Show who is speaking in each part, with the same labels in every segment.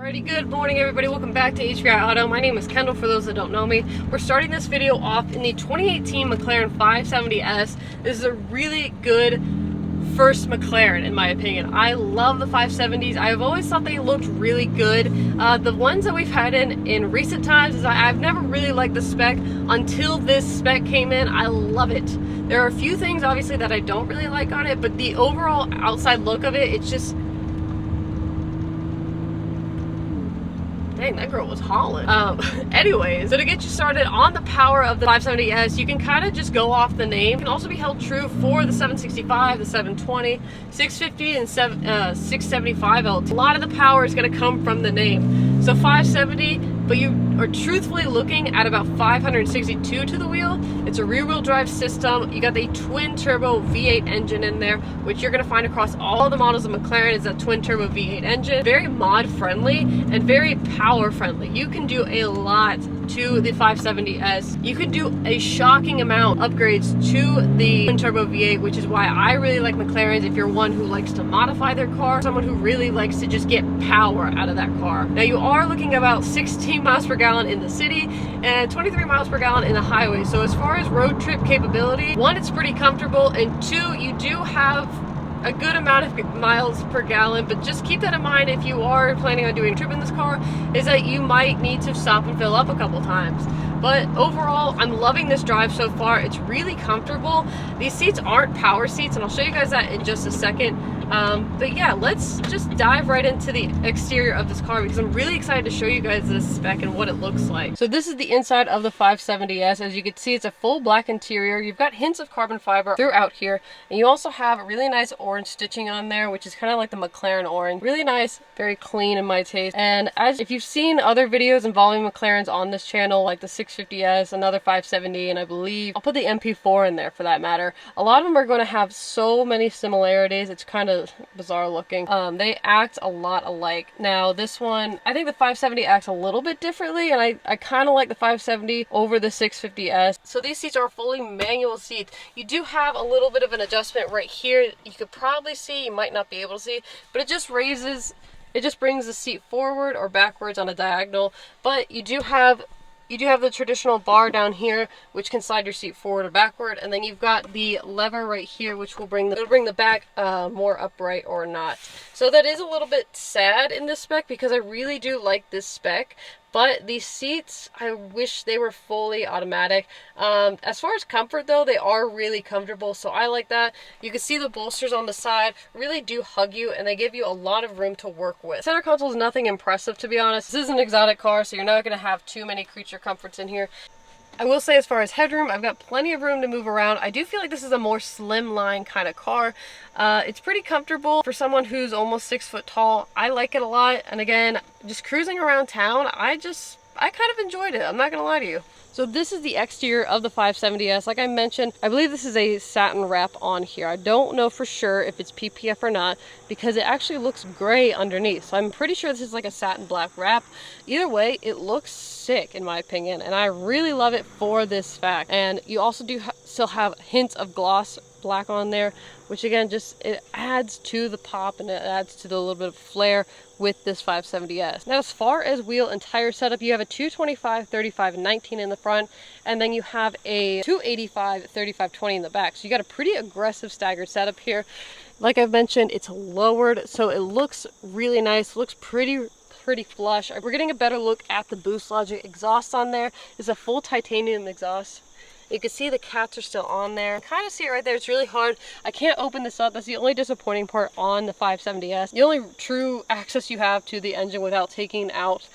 Speaker 1: Alrighty, good morning everybody. Welcome back to HVI Auto. My name is Kendall for those that don't know me. We're starting this video off in the 2018 McLaren 570S. This is a really good first McLaren in my opinion. I love the 570s. I've always thought they looked really good. The ones that we've had in recent times is I've never really liked the spec until this spec came in. I love it. There are a few things obviously that I don't really like on it, but the overall outside look of it, it's just... Dang, that girl was hauling. Anyways, so to get you started on the power of the 570S, you can kind of just go off the name. It can also be held true for the 765, the 720, 650, and 675 LT. A lot of the power is going to come from the name. So 570, but you are truthfully looking at about 562 to the wheel. It's a rear-wheel drive system. You got the twin-turbo V8 engine in there, which you're going to find across all the models of McLaren is that twin-turbo V8 engine. Very mod-friendly and very power-friendly. You can do a lot to the 570S. You can do a shocking amount of upgrades to the twin-turbo V8, which is why I really like McLarens. If you're one who likes to modify their car, someone who really likes to just get power out of that car. Now you are looking at about 16 miles per gallon in the city and 23 miles per gallon in the highway. So as far as road trip capability, one, it's pretty comfortable, and two, you do have a good amount of miles per gallon, but just keep that in mind if you are planning on doing a trip in this car, is that you might need to stop and fill up a couple times. But overall, I'm loving this drive so far. It's really comfortable. These seats aren't power seats, and I'll show you guys that in just a second. But yeah, let's just dive right into the exterior of this car because I'm really excited to show you guys this spec and what it looks like. So this is the inside of the 570S. As you can see, it's a full black interior. You've got hints of carbon fiber throughout here, and you also have a really nice orange stitching on there, which is kind of like the McLaren orange. Really nice, very clean in my taste. And if you've seen other videos involving McLarens on this channel, like the 650S, another 570, and I believe I'll put the MP4 in there for that matter, a lot of them are going to have so many similarities. It's kind of bizarre looking. They act a lot alike. Now this one, I think the 570 acts a little bit differently, and I kind of like the 570 over the 650S. So these seats are fully manual seats. You do have a little bit of an adjustment right here. You could probably see, you might not be able to see, but it just brings the seat forward or backwards on a diagonal. But you do have the traditional bar down here, which can slide your seat forward or backward, and then you've got the lever right here, which will bring the back more upright or not. So that is a little bit sad in this spec because I really do like this spec, but these seats, I wish they were fully automatic. As far as comfort though, they are really comfortable, so I like that. You can see the bolsters on the side really do hug you, and they give you a lot of room to work with. Center console is nothing impressive, to be honest. This is an exotic car, so you're not going to have too many creature comforts in here. I will say, as far as headroom, I've got plenty of room to move around. I do feel like this is a more slimline kind of car. It's pretty comfortable for someone who's almost 6 foot tall. I like it a lot, and again, just cruising around town, I kind of enjoyed it. I'm not gonna lie to you. So this is the exterior of the 570S. Like I mentioned, I believe this is a satin wrap on here. I don't know for sure if it's PPF or not because it actually looks gray underneath. So I'm pretty sure this is like a satin black wrap. Either way, it looks sick in my opinion, and I really love it for this fact. And you also do still have hints of gloss black on there, which again, just it adds to the pop and it adds to the little bit of flair with this 570S. Now as far as wheel and tire setup, you have a 225, 35, and 19 in the front, and then you have a 285, 35, 20 in the back. So you got a pretty aggressive staggered setup here. Like I've mentioned, it's lowered, so it looks really nice, looks pretty flush. We're getting a better look at the Boost Logic exhaust on there. It's a full titanium exhaust. You can see the cats are still on there. Kind of see it right there. It's really hard. I can't open this up. That's the only disappointing part on the 570S. The only true access you have to the engine without taking out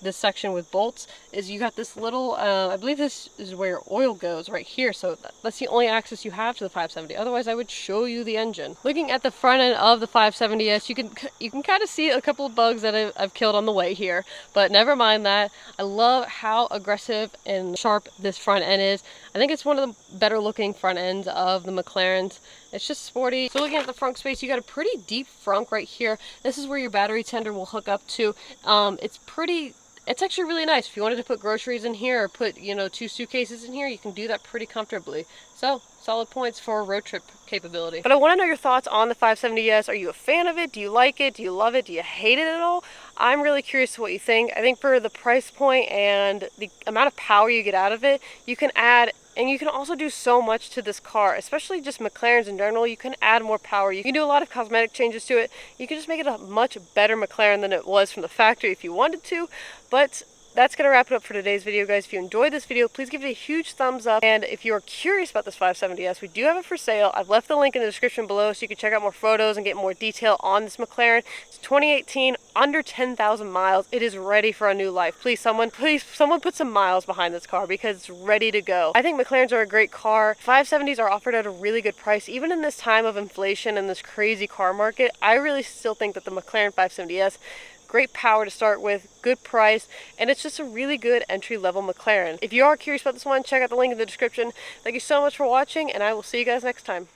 Speaker 1: this section with bolts is you got this little, I believe this is where your oil goes right here. So that's the only access you have to the 570. Otherwise, I would show you the engine. Looking at the front end of the 570S, you can kind of see a couple of bugs that I've killed on the way here, but never mind that. I love how aggressive and sharp this front end is. I think it's one of the better looking front ends of the McLarens. It's just sporty. So looking at the front space, you got a pretty deep frunk right here. This is where your battery tender will hook up to. It's pretty It's actually really nice. If you wanted to put groceries in here or put, you know, 2 suitcases in here, you can do that pretty comfortably. So, solid points for road trip capability. But I want to know your thoughts on the 570S. Are you a fan of it? Do you like it? Do you love it? Do you hate it at all? I'm really curious what you think. I think for the price point and the amount of power you get out of it, you can add, and you can also do so much to this car, especially just McLarens in general. You can add more power. You can do a lot of cosmetic changes to it. You can just make it a much better McLaren than it was from the factory if you wanted to. But that's going to wrap it up for today's video, guys. If you enjoyed this video, please give it a huge thumbs up. And if you are curious about this 570S, we do have it for sale. I've left the link in the description below so you can check out more photos and get more detail on this McLaren. It's 2018, under 10,000 miles. It is ready for a new life. Please, someone put some miles behind this car because it's ready to go. I think McLarens are a great car. 570s are offered at a really good price. Even in this time of inflation and this crazy car market, I really still think that the McLaren 570S, great power to start with, good price, and it's just a really good entry-level McLaren. If you are curious about this one, check out the link in the description. Thank you so much for watching, and I will see you guys next time.